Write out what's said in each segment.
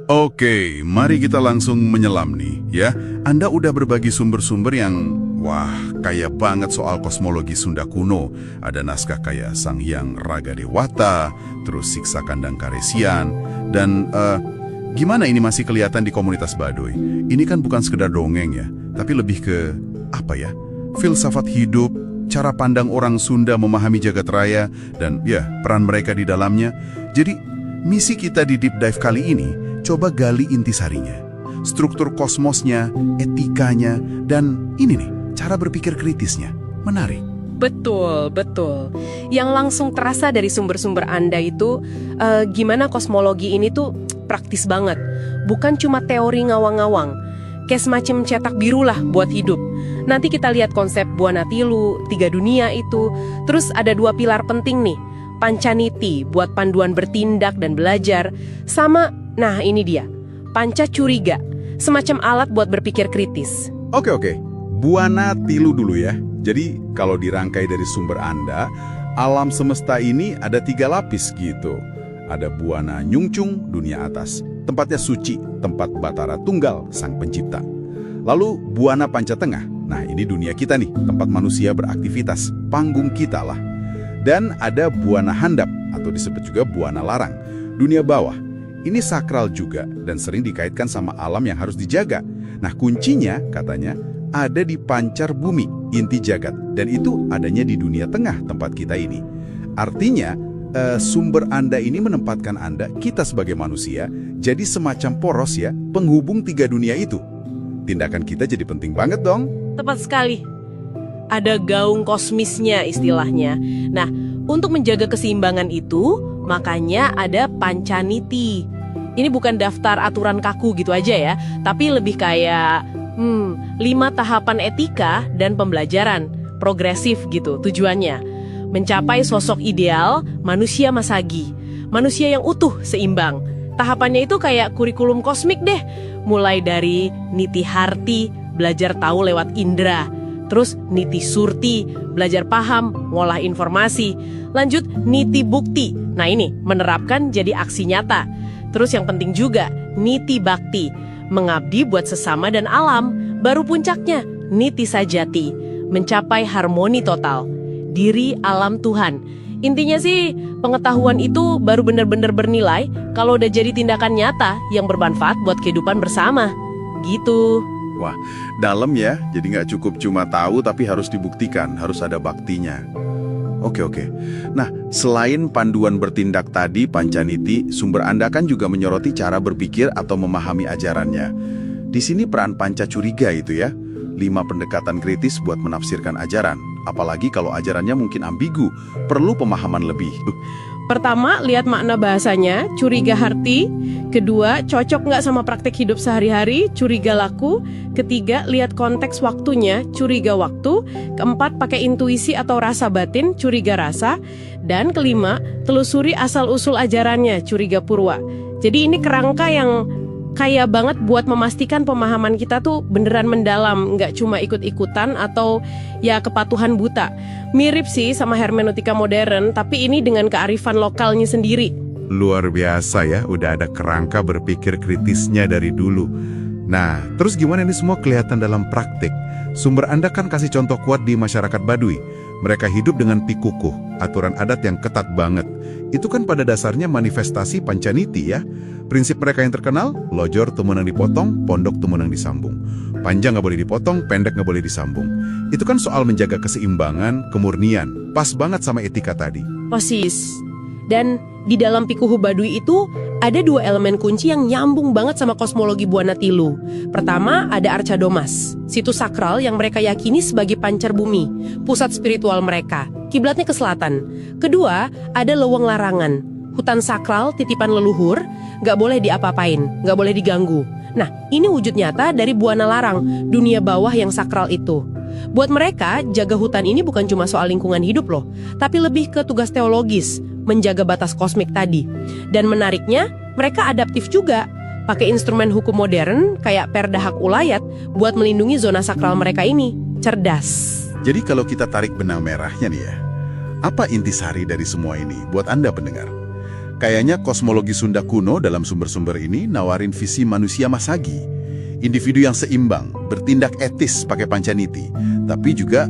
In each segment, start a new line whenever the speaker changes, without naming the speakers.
Oke, mari kita langsung menyelam nih, ya. Anda udah berbagi sumber-sumber yang, wah, kaya banget soal kosmologi Sunda kuno. Ada naskah kayak Sang Hyang Raga Dewata, terus Siksa Kandang Karesian, dan gimana ini masih kelihatan di komunitas Baduy? Ini kan bukan sekedar dongeng ya, tapi lebih ke, apa ya, filsafat hidup, cara pandang orang Sunda memahami jagat raya, dan ya, peran mereka di dalamnya. Jadi, misi kita di Deep Dive kali ini, coba gali intisarinya, struktur kosmosnya, etikanya, dan ini nih, cara berpikir kritisnya. Menarik.
Betul, betul. Yang langsung terasa dari sumber-sumber Anda itu, gimana kosmologi ini tuh praktis banget. Bukan cuma teori ngawang-ngawang. Kayak semacam cetak biru lah buat hidup. Nanti kita lihat konsep Buana Tilu, 3 dunia itu. Terus ada 2 pilar penting nih. Pancaniti buat panduan bertindak dan belajar. Sama, nah ini dia, Panca Curiga, semacam alat buat berpikir kritis.
Oke. Buana Tilu dulu ya. Jadi kalau dirangkai dari sumber Anda, alam semesta ini ada 3 lapis gitu. Ada Buana Nyungcung, dunia atas. Tempatnya suci, tempat Batara Tunggal, sang pencipta. Lalu Buana Panca Tengah. Nah ini dunia kita nih, tempat manusia beraktivitas, panggung kita lah. Dan ada Buana Handap, atau disebut juga Buana Larang, dunia bawah. Ini sakral juga dan sering dikaitkan sama alam yang harus dijaga. Nah kuncinya katanya ada di pancar bumi, inti jagat. Dan itu adanya di dunia tengah tempat kita ini. Artinya sumber Anda ini menempatkan Anda, kita sebagai manusia, jadi semacam poros ya, penghubung 3 dunia itu. Tindakan kita jadi penting banget dong.
Tepat sekali. Ada gaung kosmisnya istilahnya. Nah, untuk menjaga keseimbangan itu, makanya ada Pancaniti. Ini bukan daftar aturan kaku gitu aja ya, tapi lebih kayak 5 tahapan etika dan pembelajaran. Progresif gitu tujuannya. Mencapai sosok ideal manusia masagi. Manusia yang utuh, seimbang. Tahapannya itu kayak kurikulum kosmik deh. Mulai dari niti harti, belajar tahu lewat indera. Terus niti surti, belajar paham, ngolah informasi. Lanjut niti bukti. Nah ini, menerapkan jadi aksi nyata. Terus yang penting juga, niti bakti. Mengabdi buat sesama dan alam. Baru puncaknya, niti sajati. Mencapai harmoni total. Diri alam Tuhan. Intinya sih, pengetahuan itu baru benar-benar bernilai kalau udah jadi tindakan nyata yang bermanfaat buat kehidupan bersama. Gitu.
Wah, dalam ya, jadi nggak cukup cuma tahu tapi harus dibuktikan, harus ada baktinya. Oke. Nah, selain panduan bertindak tadi, Pancaniti, sumber Anda kan juga menyoroti cara berpikir atau memahami ajarannya. Di sini peran Panca Curiga itu ya, 5 pendekatan kritis buat menafsirkan ajaran. Apalagi kalau ajarannya mungkin ambigu, perlu pemahaman lebih.
Pertama, lihat makna bahasanya, curiga harti. Kedua, cocok nggak sama praktek hidup sehari-hari, curiga laku. Ketiga, lihat konteks waktunya, curiga waktu. Keempat, pakai intuisi atau rasa batin, curiga rasa. Dan kelima, telusuri asal-usul ajarannya, curiga purwa. Jadi ini kerangka yang kaya banget buat memastikan pemahaman kita tuh beneran mendalam, nggak cuma ikut-ikutan atau ya kepatuhan buta. Mirip sih sama hermeneutika modern, tapi ini dengan kearifan lokalnya sendiri.
Luar biasa ya, udah ada kerangka berpikir kritisnya dari dulu. Nah, terus gimana ini semua kelihatan dalam praktik? Sumber Anda kan kasih contoh kuat di masyarakat Baduy. Mereka hidup dengan pikukuh, aturan adat yang ketat banget. Itu kan pada dasarnya manifestasi Pancaniti ya. Prinsip mereka yang terkenal, lojor tumenang dipotong, pondok tumenang disambung. Panjang nggak boleh dipotong, pendek nggak boleh disambung. Itu kan soal menjaga keseimbangan, kemurnian. Pas banget sama etika tadi.
Persis. Dan di dalam pikuhu Baduy itu ada 2 elemen kunci yang nyambung banget sama kosmologi Buana Tilu. Pertama, ada Arca Domas, situs sakral yang mereka yakini sebagai pancar bumi, pusat spiritual mereka. Kiblatnya ke selatan. Kedua, ada Leweng Larangan, hutan sakral titipan leluhur, nggak boleh diapa-apain, nggak boleh diganggu. Nah, ini wujud nyata dari Buana Larang, dunia bawah yang sakral itu. Buat mereka, jaga hutan ini bukan cuma soal lingkungan hidup loh, tapi lebih ke tugas teologis, menjaga batas kosmik tadi. Dan menariknya, mereka adaptif juga, pakai instrumen hukum modern kayak Perda Hak Ulayat buat melindungi zona sakral mereka ini. Cerdas.
Jadi kalau kita tarik benang merahnya nih ya, apa intisari dari semua ini buat Anda pendengar?
Kayaknya kosmologi Sunda kuno dalam sumber-sumber ini nawarin visi manusia Masagi. Individu yang seimbang, bertindak etis pakai pancaniti, tapi juga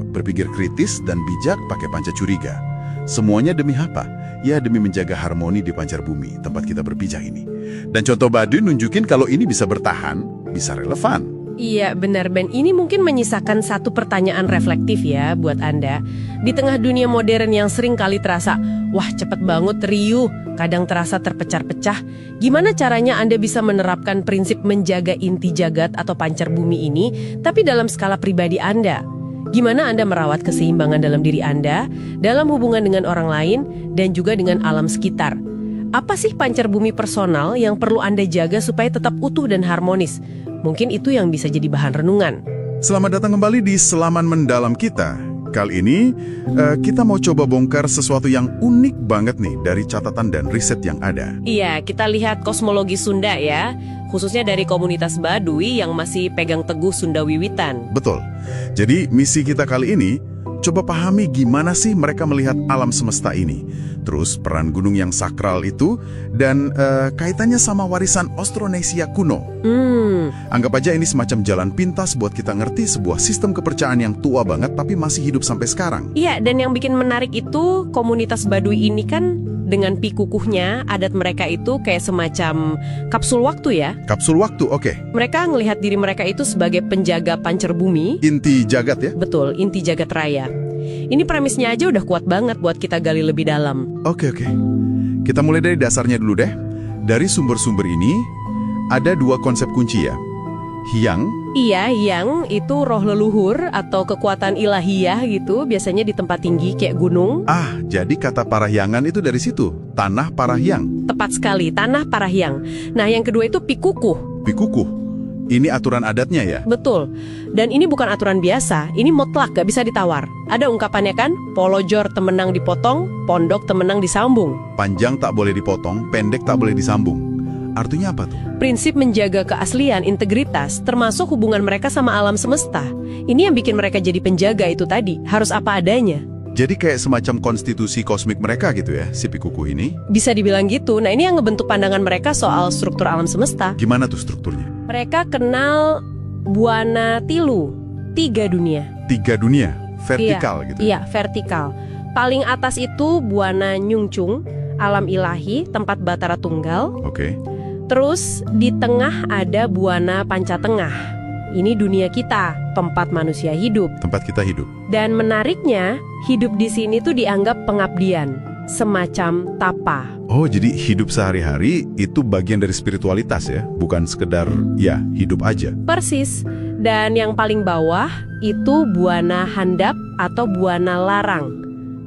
berpikir kritis dan bijak pakai panca curiga. Semuanya demi apa? Ya demi menjaga harmoni di pancar bumi, tempat kita berpijak ini. Dan contoh Baduy nunjukin kalau ini bisa bertahan, bisa relevan.
Iya, benar Ben. Ini mungkin menyisakan satu pertanyaan reflektif ya buat Anda. Di tengah dunia modern yang sering kali terasa, wah cepet banget riuh, kadang terasa terpecah-pecah. Gimana caranya Anda bisa menerapkan prinsip menjaga inti jagat atau pancar bumi ini, tapi dalam skala pribadi Anda? Gimana Anda merawat keseimbangan dalam diri Anda, dalam hubungan dengan orang lain, dan juga dengan alam sekitar? Apa sih pancar bumi personal yang perlu Anda jaga supaya tetap utuh dan harmonis? Mungkin itu yang bisa jadi bahan renungan.
Selamat datang kembali di Selaman Mendalam kita. Kali ini kita mau coba bongkar sesuatu yang unik banget nih dari catatan dan riset yang ada.
Iya, kita lihat kosmologi Sunda ya, khususnya dari komunitas Baduy yang masih pegang teguh Sunda Wiwitan.
Betul. Jadi misi kita kali ini, coba pahami gimana sih mereka melihat alam semesta ini. Terus peran gunung yang sakral itu, dan kaitannya sama warisan Austronesia kuno. Anggap aja ini semacam jalan pintas buat kita ngerti sebuah sistem kepercayaan yang tua banget tapi masih hidup sampai sekarang.
Iya, dan yang bikin menarik itu komunitas Baduy ini kan dengan pikukuhnya, adat mereka itu kayak semacam kapsul waktu ya.
Kapsul waktu, oke.
Mereka ngelihat diri mereka itu sebagai penjaga pancar bumi.
Inti jagat ya?
Betul, inti jagat raya. Ini premisnya aja udah kuat banget buat kita gali lebih dalam.
Oke. Kita mulai dari dasarnya dulu deh. Dari sumber-sumber ini, ada dua konsep kunci ya. Hyang.
Iya, yang itu roh leluhur atau kekuatan ilahiyah gitu, biasanya di tempat tinggi kayak gunung.
Jadi kata parahyangan itu dari situ, tanah parahyang.
Tepat sekali, tanah parahyang. Nah, yang kedua itu pikukuh.
Pikukuh. Ini aturan adatnya ya?
Betul. Dan ini bukan aturan biasa, ini mutlak, gak bisa ditawar. Ada ungkapannya kan, polojor temenang dipotong, pondok temenang disambung.
Panjang tak boleh dipotong, pendek tak boleh disambung. Artinya apa tuh?
Prinsip menjaga keaslian, integritas, termasuk hubungan mereka sama alam semesta. Ini yang bikin mereka jadi penjaga itu tadi, harus apa adanya.
Jadi kayak semacam konstitusi kosmik mereka gitu ya, si Pikukuh ini?
Bisa dibilang gitu. Nah, ini yang ngebentuk pandangan mereka soal struktur alam semesta.
Gimana tuh strukturnya?
Mereka kenal Buana Tilu, 3 dunia.
3 dunia? Vertikal gitu?
Iya, vertikal. Paling atas itu Buana Nyungcung, alam ilahi, tempat Batara Tunggal.
Oke.
Terus di tengah ada Buana Pancatengah. Ini dunia kita, tempat manusia hidup.
Tempat kita hidup.
Dan menariknya, hidup di sini tuh dianggap pengabdian, semacam tapa.
Oh, jadi hidup sehari-hari itu bagian dari spiritualitas ya? Bukan sekedar, ya, hidup aja?
Persis. Dan yang paling bawah itu Buana Handap atau Buana Larang.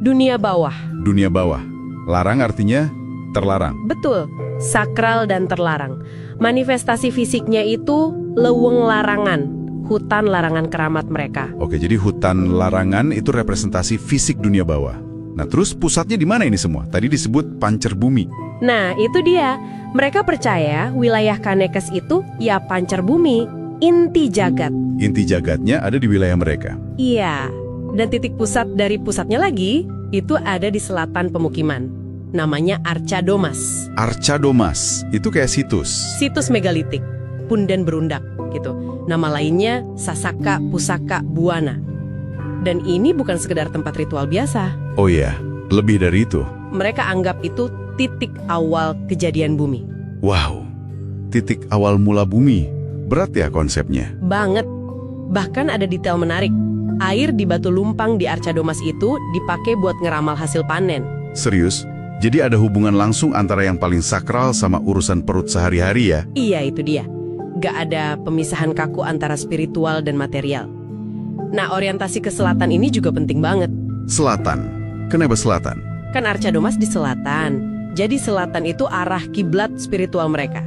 Dunia bawah.
Dunia bawah. Larang artinya terlarang.
Betul, sakral dan terlarang. Manifestasi fisiknya itu leweng larangan, hutan larangan keramat mereka.
Oke, jadi hutan larangan itu representasi fisik dunia bawah. Nah, terus pusatnya di mana ini semua? Tadi disebut pancar bumi.
Nah, itu dia. Mereka percaya wilayah Kanekes itu ya pancar bumi, inti jagat.
Inti jagatnya ada di wilayah mereka.
Iya, dan titik pusat dari pusatnya lagi itu ada di selatan pemukiman. Namanya Arca Domas.
Arca Domas, itu kayak situs.
Situs megalitik, pundan berundak gitu. Nama lainnya Sasaka Pusaka Buana. Dan ini bukan sekedar tempat ritual biasa.
Oh iya, lebih dari itu.
Mereka anggap itu titik awal kejadian bumi.
Wow, titik awal mula bumi. Berat ya konsepnya?
Banget. Bahkan ada detail menarik. Air di batu lumpang di Arca Domas itu dipakai buat ngeramal hasil panen.
Serius? Jadi ada hubungan langsung antara yang paling sakral sama urusan perut sehari-hari ya?
Iya, itu dia. Gak ada pemisahan kaku antara spiritual dan material. Nah, orientasi ke selatan ini juga penting banget.
Selatan? Kenapa selatan?
Kan Arca Domas di selatan. Jadi selatan itu arah kiblat spiritual mereka.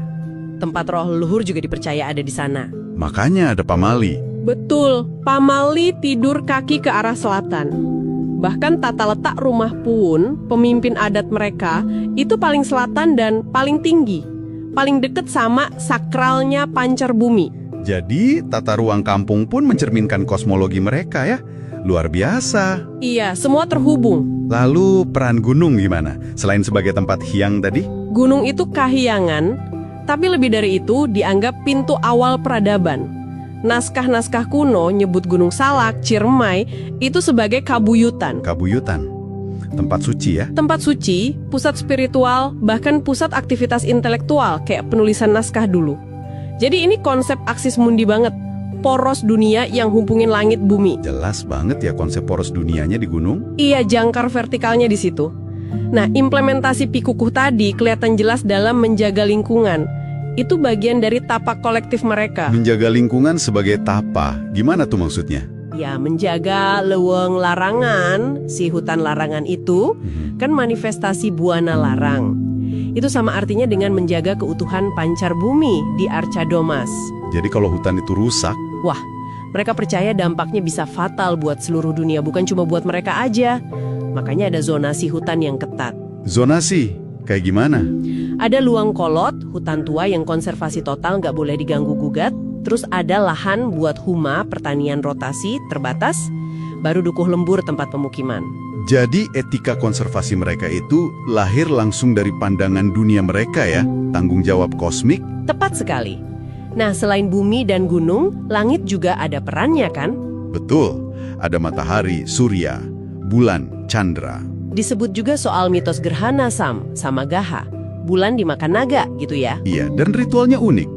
Tempat roh leluhur juga dipercaya ada di sana.
Makanya ada pamali.
Betul, pamali tidur kaki ke arah selatan. Bahkan tata letak rumah pun, pemimpin adat mereka, itu paling selatan dan paling tinggi. Paling deket sama sakralnya pancar bumi.
Jadi tata ruang kampung pun mencerminkan kosmologi mereka ya? Luar biasa.
Iya, semua terhubung.
Lalu peran gunung gimana? Selain sebagai tempat hyang tadi?
Gunung itu kahyangan, tapi lebih dari itu dianggap pintu awal peradaban. Naskah-naskah kuno nyebut Gunung Salak, Ciremai itu sebagai kabuyutan.
Kabuyutan. Tempat suci ya?
Tempat suci, pusat spiritual, bahkan pusat aktivitas intelektual kayak penulisan naskah dulu. Jadi ini konsep Axis Mundi banget. Poros dunia yang hubungin langit bumi.
Jelas banget ya konsep poros dunianya di gunung.
Iya, jangkar vertikalnya di situ. Nah, implementasi Pikukuh tadi kelihatan jelas dalam menjaga lingkungan. Itu bagian dari tapak kolektif mereka.
Menjaga lingkungan sebagai tapa. Gimana tuh maksudnya?
Ya, menjaga leuweung larangan, si hutan larangan itu kan manifestasi buana larang. Itu sama artinya dengan menjaga keutuhan pancar bumi di Arca Domas.
Jadi kalau hutan itu rusak,
Wah, mereka percaya dampaknya bisa fatal buat seluruh dunia, bukan cuma buat mereka aja. Makanya ada zonasi hutan yang ketat.
zonasi kayak gimana?
Ada luang kolot, hutan tua yang konservasi total nggak boleh diganggu-gugat. Terus ada lahan buat huma, pertanian rotasi, terbatas. Baru dukuh lembur tempat pemukiman.
Jadi etika konservasi mereka itu lahir langsung dari pandangan dunia mereka ya? Tanggung jawab kosmik?
Tepat sekali. Nah, selain bumi dan gunung, langit juga ada perannya kan?
Betul, ada matahari, surya, bulan, chandra.
Disebut juga soal mitos gerhana sama gaha. Bulan dimakan naga gitu ya.
Iya, dan ritualnya unik.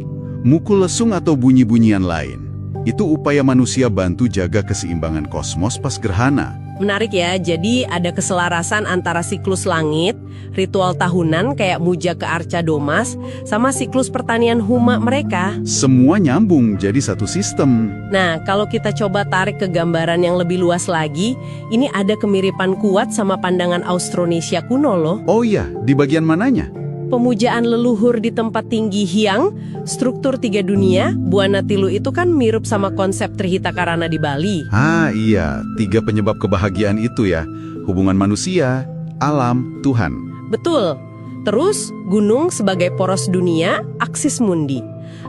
Mukul lesung atau bunyi-bunyian lain. Itu upaya manusia bantu jaga keseimbangan kosmos pas gerhana.
Menarik ya, jadi ada keselarasan antara siklus langit, ritual tahunan kayak muja ke Arca Domas, sama siklus pertanian huma mereka.
Semua nyambung jadi satu sistem.
Nah, kalau kita coba tarik ke gambaran yang lebih luas lagi, ini ada kemiripan kuat sama pandangan Austronesia kuno loh.
Oh iya, di bagian mananya?
Pemujaan leluhur di tempat tinggi Hyang, struktur tiga dunia, Buana Tilu itu kan mirip sama konsep Trihita Karana di Bali.
Ah iya, 3 penyebab kebahagiaan itu ya. Hubungan manusia, alam, Tuhan.
Betul. Terus, gunung sebagai poros dunia, Axis Mundi.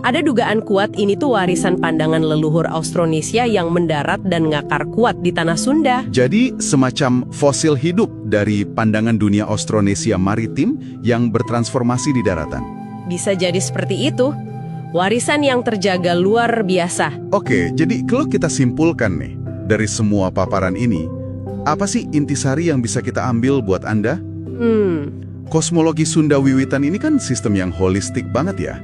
Ada dugaan kuat ini tuh warisan pandangan leluhur Austronesia yang mendarat dan ngakar kuat di tanah Sunda.
Jadi semacam fosil hidup dari pandangan dunia Austronesia maritim yang bertransformasi di daratan.
Bisa jadi seperti itu. Warisan yang terjaga luar biasa.
Oke, jadi kalau kita simpulkan nih, dari semua paparan ini, apa sih intisari yang bisa kita ambil buat Anda? Kosmologi Sunda Wiwitan ini kan sistem yang holistik banget ya.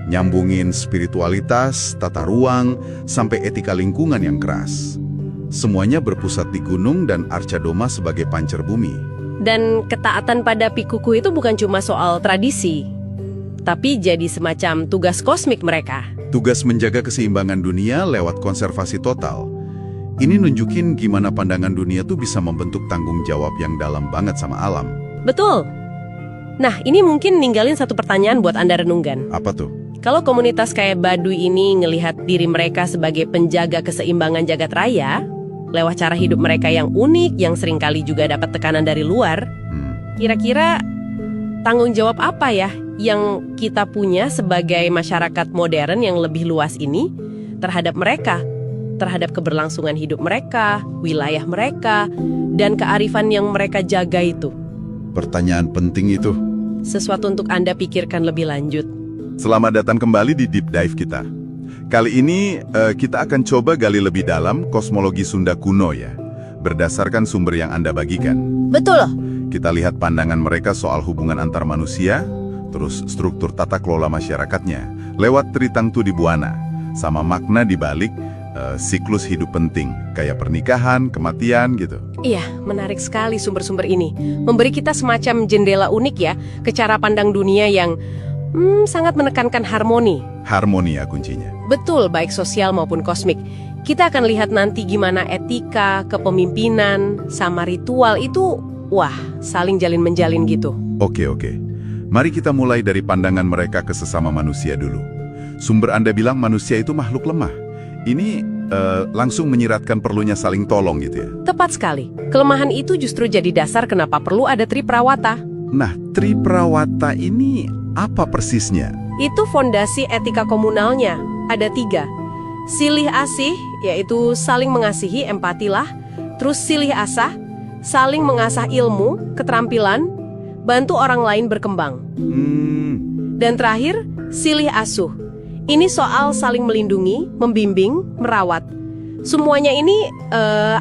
Nyambungin spiritualitas, tata ruang, sampai etika lingkungan yang keras. Semuanya berpusat di gunung dan Arca Domas sebagai pancar bumi.
Dan ketaatan pada Pikukuh itu bukan cuma soal tradisi, tapi jadi semacam tugas kosmik mereka.
Tugas menjaga keseimbangan dunia lewat konservasi total. Ini nunjukin gimana pandangan dunia tuh bisa membentuk tanggung jawab yang dalam banget sama alam.
Betul. Nah, ini mungkin ninggalin satu pertanyaan buat Anda renungkan.
Apa tuh?
Kalau komunitas kayak Baduy ini ngelihat diri mereka sebagai penjaga keseimbangan jagat raya, lewat cara hidup mereka yang unik, yang seringkali juga dapat tekanan dari luar, kira-kira tanggung jawab apa ya yang kita punya sebagai masyarakat modern yang lebih luas ini terhadap mereka, terhadap keberlangsungan hidup mereka, wilayah mereka, dan kearifan yang mereka jaga itu?
Pertanyaan penting itu.
Sesuatu untuk Anda pikirkan lebih lanjut.
Selamat datang kembali di Deep Dive kita. Kali ini kita akan coba gali lebih dalam kosmologi Sunda kuno ya, berdasarkan sumber yang Anda bagikan.
Betul.
Kita lihat pandangan mereka soal hubungan antar manusia, terus struktur tata kelola masyarakatnya, lewat Tritangtu di Buana, sama makna di balik siklus hidup penting, kayak pernikahan, kematian gitu.
Iya, menarik sekali sumber-sumber ini. Memberi kita semacam jendela unik ya, ke cara pandang dunia yang sangat menekankan harmoni.
Harmoni ya kuncinya.
Betul, baik sosial maupun kosmik. Kita akan lihat nanti gimana etika, kepemimpinan, sama ritual itu, saling jalin-menjalin gitu.
Oke. Mari kita mulai dari pandangan mereka ke sesama manusia dulu. Sumber Anda bilang manusia itu makhluk lemah. Ini langsung menyiratkan perlunya saling tolong gitu ya.
Tepat sekali. Kelemahan itu justru jadi dasar kenapa perlu ada Triprawata.
Nah, Triprawata ini apa persisnya?
Itu fondasi etika komunalnya. Ada 3. Silih asih, yaitu saling mengasihi, empatilah. Terus silih asah, saling mengasah ilmu, keterampilan, bantu orang lain berkembang. Dan terakhir, silih asuh. Ini soal saling melindungi, membimbing, merawat. Semuanya ini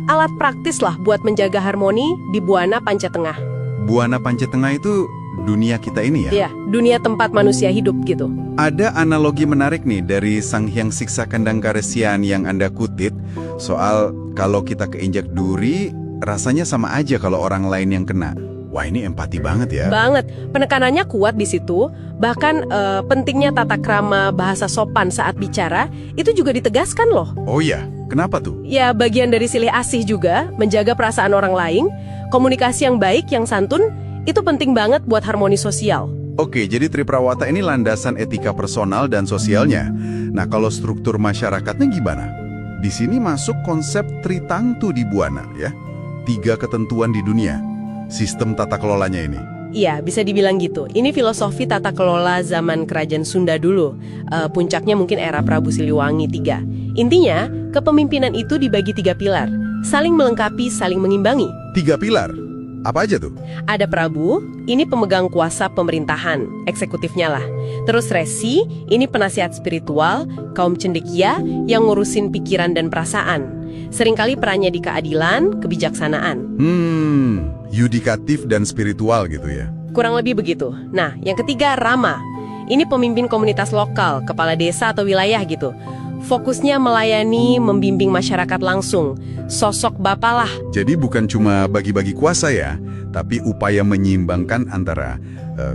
alat praktis lah buat menjaga harmoni di Buana Pancatengah.
Buana Pancatengah itu dunia kita ini ya?
Iya, dunia tempat manusia hidup gitu.
Ada analogi menarik nih dari Sang Hyang Siksa Kandang Karesian yang Anda kutip, soal kalau kita keinjak duri, rasanya sama aja kalau orang lain yang kena. Wah, ini empati banget ya.
Banget. Penekanannya kuat di situ. Bahkan pentingnya tata krama, bahasa sopan saat bicara, itu juga ditegaskan loh.
Oh iya, kenapa tuh?
Ya, bagian dari silih asih juga, menjaga perasaan orang lain, komunikasi yang baik, yang santun, itu penting banget buat harmoni sosial.
Oke, jadi Triprawata ini landasan etika personal dan sosialnya. Nah, kalau struktur masyarakatnya gimana? Di sini masuk konsep Tritangtu di Buana ya. 3 ketentuan di dunia. Sistem tata kelolanya ini.
Iya, bisa dibilang gitu. Ini filosofi tata kelola zaman Kerajaan Sunda dulu. Puncaknya mungkin era Prabu Siliwangi III. Intinya, kepemimpinan itu dibagi 3 pilar. Saling melengkapi, saling mengimbangi.
3 pilar? Apa aja tuh?
Ada Prabu, ini pemegang kuasa pemerintahan, eksekutifnya lah. Terus Resi, ini penasihat spiritual, kaum cendekia yang ngurusin pikiran dan perasaan. Seringkali perannya di keadilan, kebijaksanaan.
Yudikatif dan spiritual gitu ya?
Kurang lebih begitu. Nah, yang ketiga Rama. Ini pemimpin komunitas lokal, kepala desa atau wilayah gitu. Fokusnya melayani, membimbing masyarakat langsung. Sosok bapak lah.
Jadi bukan cuma bagi-bagi kuasa ya, tapi upaya menyeimbangkan antara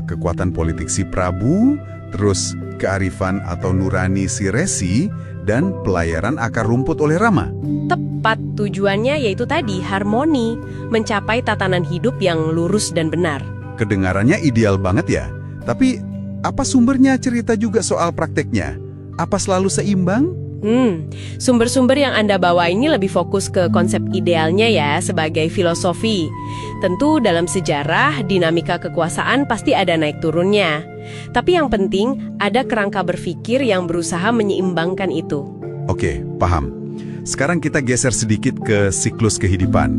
kekuatan politik si Prabu, terus kearifan atau nurani si Resi, dan pelayaran akar rumput oleh Rama.
Tepat, tujuannya yaitu tadi harmoni, mencapai tatanan hidup yang lurus dan benar.
Kedengarannya ideal banget ya, tapi apa sumbernya cerita juga soal prakteknya? Apa selalu seimbang?
Sumber-sumber yang Anda bawa ini lebih fokus ke konsep idealnya ya, sebagai filosofi. Tentu dalam sejarah, dinamika kekuasaan pasti ada naik turunnya. Tapi yang penting, ada kerangka berpikir yang berusaha menyeimbangkan itu.
Oke, paham. Sekarang kita geser sedikit ke siklus kehidupan.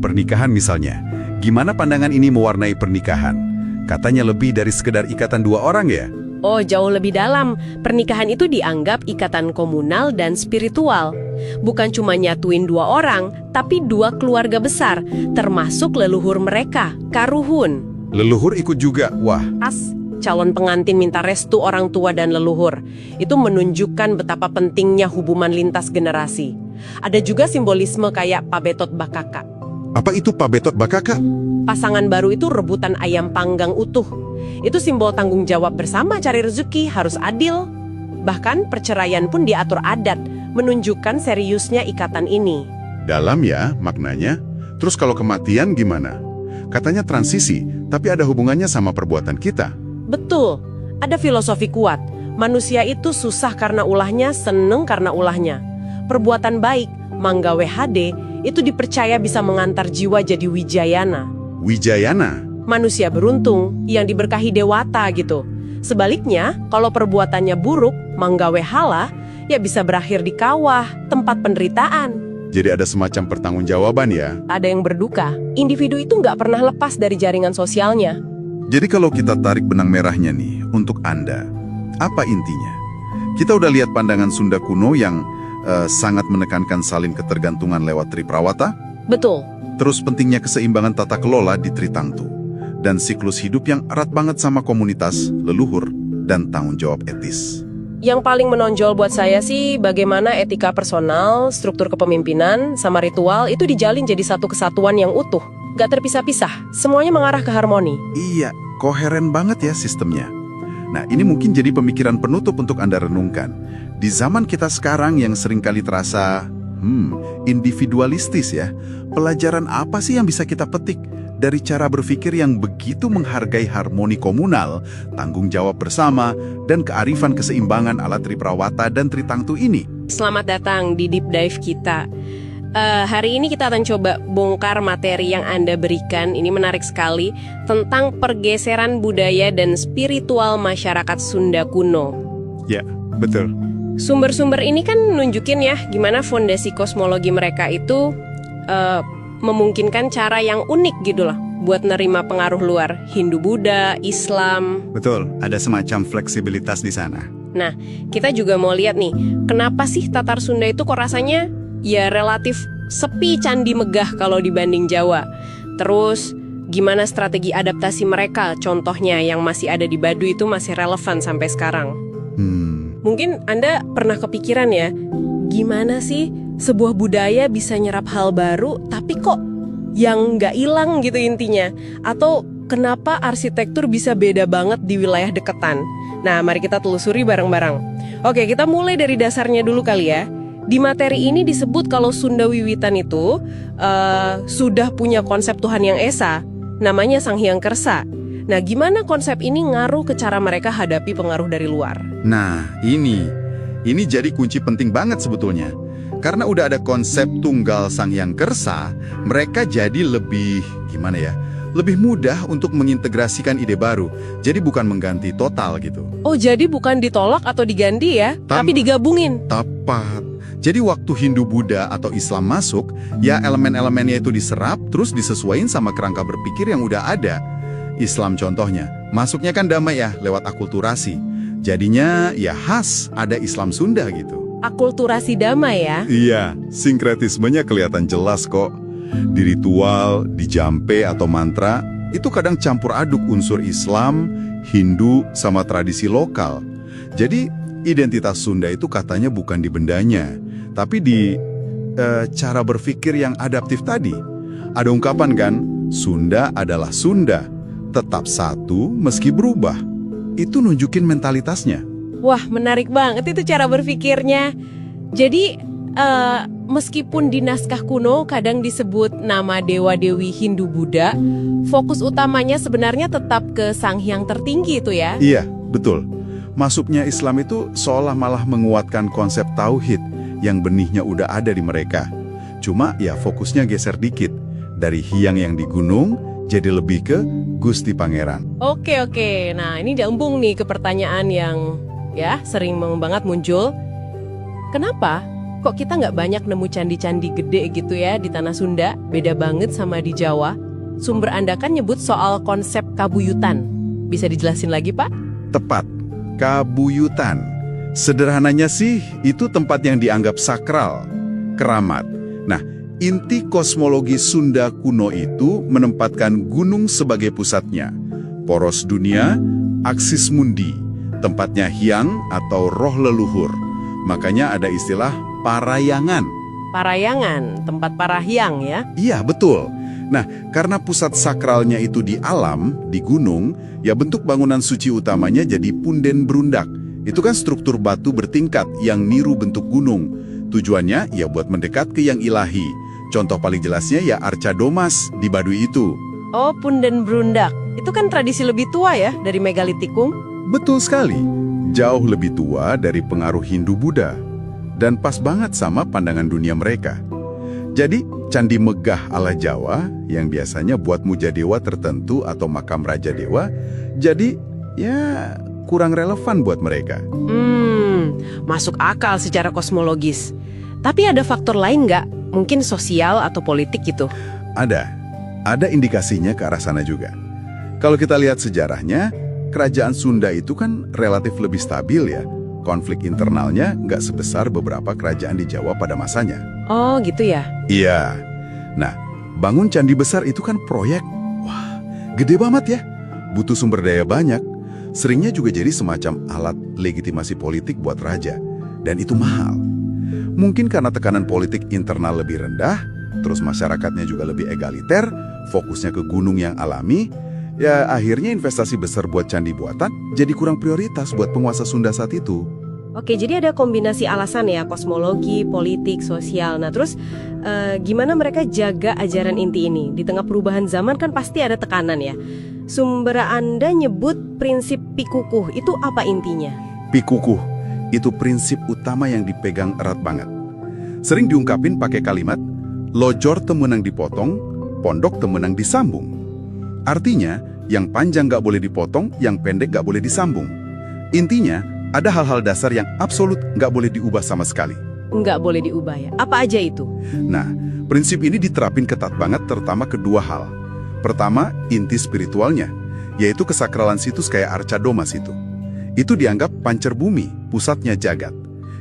Pernikahan misalnya. Gimana pandangan ini mewarnai pernikahan? Katanya lebih dari sekedar ikatan 2 orang ya?
Oh, jauh lebih dalam. Pernikahan itu dianggap ikatan komunal dan spiritual. Bukan cuma nyatuin 2 orang, tapi 2 keluarga besar, termasuk leluhur mereka, karuhun.
Leluhur ikut juga, wah.
Calon pengantin minta restu orang tua dan leluhur. Itu menunjukkan betapa pentingnya hubungan lintas generasi. Ada juga simbolisme kayak Pabetot Bakaka.
Apa itu Pabetot Bakaka?
Pasangan baru itu rebutan ayam panggang utuh. Itu simbol tanggung jawab bersama cari rezeki, harus adil. Bahkan perceraian pun diatur adat, menunjukkan seriusnya ikatan ini.
Dalam ya maknanya. Terus kalau kematian gimana? Katanya transisi, tapi ada hubungannya sama perbuatan kita.
Betul, ada filosofi kuat. Manusia itu susah karena ulahnya, seneng karena ulahnya. Perbuatan baik, manggawe hade, itu dipercaya bisa mengantar jiwa jadi wijayana.
Wijayana?
Manusia beruntung, yang diberkahi dewata gitu. Sebaliknya, kalau perbuatannya buruk, manggawe hala, ya bisa berakhir di kawah, tempat penderitaan.
Jadi ada semacam pertanggungjawaban ya?
Ada yang berduka. Individu itu nggak pernah lepas dari jaringan sosialnya.
Jadi kalau kita tarik benang merahnya nih, untuk Anda, apa intinya? Kita udah lihat pandangan Sunda kuno yang sangat menekankan saling ketergantungan lewat Triprawata.
Betul.
Terus pentingnya keseimbangan tata kelola di Tritangtu. Dan siklus hidup yang erat banget sama komunitas, leluhur, dan tanggung jawab etis.
Yang paling menonjol buat saya sih bagaimana etika personal, struktur kepemimpinan, sama ritual itu dijalin jadi satu kesatuan yang utuh. Gak terpisah-pisah, semuanya mengarah ke harmoni.
Iya, koheren banget ya sistemnya. Nah, ini mungkin jadi pemikiran penutup untuk Anda renungkan. Di zaman kita sekarang yang seringkali terasa individualistis ya, pelajaran apa sih yang bisa kita petik dari cara berpikir yang begitu menghargai harmoni komunal, tanggung jawab bersama, dan kearifan keseimbangan ala Triprawata dan Tritangtu ini?
Selamat datang di Deep Dive kita. Hari ini kita akan coba bongkar materi yang Anda berikan. Ini menarik sekali, tentang pergeseran budaya dan spiritual masyarakat Sunda kuno.
Ya, betul.
Sumber-sumber ini kan nunjukin ya gimana fondasi kosmologi mereka itu memungkinkan cara yang unik gitu loh buat nerima pengaruh luar, Hindu, Buddha, Islam.
Betul, ada semacam fleksibilitas di sana.
Nah, kita juga mau lihat nih, kenapa sih Tatar Sunda itu kok rasanya ya relatif sepi candi megah kalau dibanding Jawa. Terus, gimana strategi adaptasi mereka, contohnya yang masih ada di Baduy itu masih relevan sampai sekarang. Mungkin Anda pernah kepikiran ya, gimana sih sebuah budaya bisa nyerap hal baru, tapi kok yang nggak hilang gitu intinya. Atau kenapa arsitektur bisa beda banget di wilayah deketan. Nah, mari kita telusuri bareng-bareng. Oke, kita mulai dari dasarnya dulu kali ya. Di materi ini disebut kalau Sunda Wiwitan itu sudah punya konsep Tuhan Yang Esa, namanya Sang Hyang Kersa. Nah, gimana konsep ini ngaruh ke cara mereka hadapi pengaruh dari luar?
Nah, ini jadi kunci penting banget sebetulnya. Karena udah ada konsep tunggal Sang Hyang Kersa, mereka jadi lebih, lebih mudah untuk mengintegrasikan ide baru. Jadi bukan mengganti total gitu.
Oh, jadi bukan ditolak atau diganti ya, tapi digabungin.
Tepat. Jadi waktu Hindu, Buddha, atau Islam masuk, ya elemen-elemennya itu diserap, terus disesuaikan sama kerangka berpikir yang udah ada. Islam contohnya, masuknya kan damai ya, lewat akulturasi. Jadinya ya khas, ada Islam Sunda gitu.
Akulturasi damai ya?
Iya, sinkretismenya kelihatan jelas kok. Di ritual, di jampe atau mantra, itu kadang campur aduk unsur Islam, Hindu, sama tradisi lokal. Jadi, identitas Sunda itu katanya bukan di bendanya, tapi di cara berpikir yang adaptif tadi. Ada ungkapan kan, Sunda adalah Sunda, tetap satu meski berubah. Itu nunjukin mentalitasnya.
Wah, menarik banget itu cara berpikirnya. Jadi, meskipun di naskah kuno kadang disebut nama dewa-dewi Hindu-Buddha, fokus utamanya sebenarnya tetap ke Sang Hyang tertinggi itu ya?
Iya, betul. Masuknya Islam itu seolah malah menguatkan konsep tauhid yang benihnya udah ada di mereka. Cuma ya fokusnya geser dikit. Dari Hyang yang di gunung, jadi lebih ke Gusti Pangeran.
Oke. Nah, ini nyambung nih ke pertanyaan yang ya sering banget muncul. Kenapa kok kita nggak banyak nemu candi-candi gede gitu ya di tanah Sunda? Beda banget sama di Jawa. Sumber Anda kan nyebut soal konsep kabuyutan. Bisa dijelasin lagi, Pak?
Tepat, kabuyutan. Sederhananya sih, itu tempat yang dianggap sakral, keramat. Nah, inti kosmologi Sunda kuno itu menempatkan gunung sebagai pusatnya. Poros dunia, aksis mundi, tempatnya Hyang atau roh leluhur. Makanya ada istilah parayangan.
Parayangan, tempat para hyang ya?
Iya, betul. Nah, karena pusat sakralnya itu di alam, di gunung, ya bentuk bangunan suci utamanya jadi punden berundak. Itu kan struktur batu bertingkat yang niru bentuk gunung. Tujuannya ya buat mendekat ke yang ilahi. Contoh paling jelasnya ya Arca Domas di Baduy itu.
Oh, punden berundak. Itu kan tradisi lebih tua ya dari megalitikum?
Betul sekali. Jauh lebih tua dari pengaruh Hindu-Buddha. Dan pas banget sama pandangan dunia mereka. Jadi, candi megah ala Jawa yang biasanya buat muja dewa tertentu atau makam raja dewa, jadi ya kurang relevan buat mereka.
Masuk akal secara kosmologis. Tapi ada faktor lain nggak? Mungkin sosial atau politik gitu?
Ada indikasinya ke arah sana juga. Kalau kita lihat sejarahnya, kerajaan Sunda itu kan relatif lebih stabil ya. Konflik internalnya nggak sebesar beberapa kerajaan di Jawa pada masanya.
Oh gitu ya?
Iya. Nah, bangun candi besar itu kan proyek. Wah, gede banget ya. Butuh sumber daya banyak. Seringnya juga jadi semacam alat legitimasi politik buat raja. Dan itu mahal. Mungkin karena tekanan politik internal lebih rendah, terus masyarakatnya juga lebih egaliter, fokusnya ke gunung yang alami, ya akhirnya investasi besar buat candi buatan jadi kurang prioritas buat penguasa Sunda saat itu.
Oke, jadi ada kombinasi alasan ya, kosmologi, politik, sosial. Nah terus gimana mereka jaga ajaran inti ini? Di tengah perubahan zaman kan pasti ada tekanan ya. Sumber Anda nyebut prinsip pikukuh, itu apa intinya?
Pikukuh, itu prinsip utama yang dipegang erat banget. Sering diungkapin pakai kalimat, lojor temenang dipotong, pondok temenang disambung. Artinya, yang panjang nggak boleh dipotong, yang pendek nggak boleh disambung. Intinya, ada hal-hal dasar yang absolut nggak boleh diubah sama sekali.
Nggak boleh diubah ya. Apa aja itu?
Nah, prinsip ini diterapin ketat banget terutama kedua hal. Pertama, inti spiritualnya, yaitu kesakralan situs kayak Arca Domas itu. Itu dianggap pancer bumi, pusatnya jagat.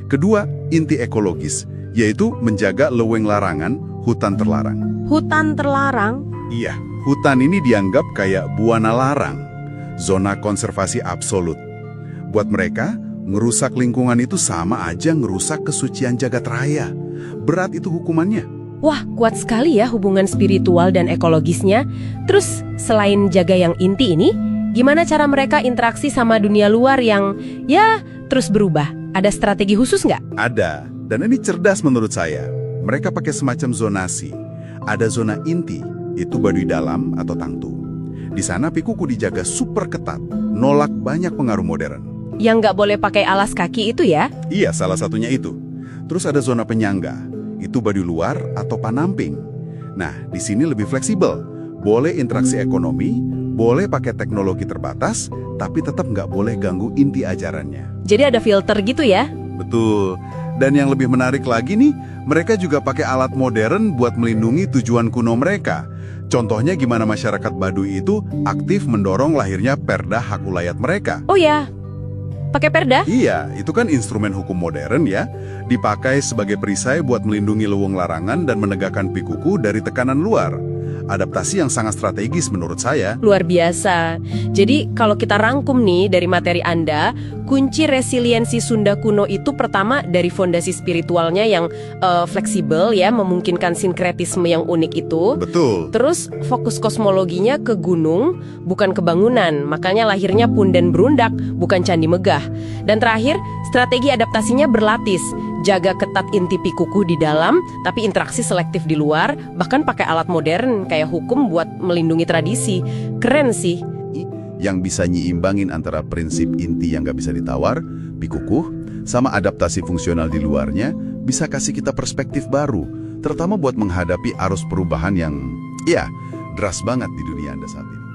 Kedua, inti ekologis, yaitu menjaga leuweung larangan, hutan terlarang.
Hutan terlarang?
Iya, hutan ini dianggap kayak buana larang, zona konservasi absolut. Buat mereka, ngerusak lingkungan itu sama aja ngerusak kesucian jagat raya. Berat itu hukumannya.
Wah, kuat sekali ya hubungan spiritual dan ekologisnya. Terus, selain jaga yang inti ini, gimana cara mereka interaksi sama dunia luar yang, ya, terus berubah? Ada strategi khusus nggak?
Ada, dan ini cerdas menurut saya. Mereka pakai semacam zonasi. Ada zona inti, itu Baduy Dalam atau Tangtu. Di sana Pikuku dijaga super ketat, nolak banyak pengaruh modern.
Yang nggak boleh pakai alas kaki itu ya?
Iya, salah satunya itu. Terus ada zona penyangga, itu Baduy Luar atau Panamping. Nah, di sini lebih fleksibel. Boleh interaksi ekonomi, boleh pakai teknologi terbatas, tapi tetap nggak boleh ganggu inti ajarannya.
Jadi ada filter gitu ya?
Betul. Dan yang lebih menarik lagi nih, mereka juga pakai alat modern buat melindungi tujuan kuno mereka. Contohnya gimana masyarakat Baduy itu aktif mendorong lahirnya perda hak ulayat mereka.
Oh ya, pakai perda?
Iya, itu kan instrumen hukum modern ya. Dipakai sebagai perisai buat melindungi leuweung larangan dan menegakkan Pikuku dari tekanan luar. Adaptasi yang sangat strategis menurut saya.
Luar biasa. Jadi kalau kita rangkum nih dari materi Anda, kunci resiliensi Sunda kuno itu pertama dari fondasi spiritualnya yang fleksibel ya, memungkinkan sinkretisme yang unik itu.
Betul.
Terus fokus kosmologinya ke gunung, bukan ke bangunan. Makanya lahirnya punden berundak, bukan candi megah. Dan terakhir, strategi adaptasinya berlapis. Jaga ketat inti Pikuku di dalam, tapi interaksi selektif di luar, bahkan pakai alat modern kayak hukum buat melindungi tradisi. Keren sih.
Yang bisa nyiimbangin antara prinsip inti yang gak bisa ditawar, Pikuku, sama adaptasi fungsional di luarnya, bisa kasih kita perspektif baru, terutama buat menghadapi arus perubahan yang, ya, deras banget di dunia Anda saat ini.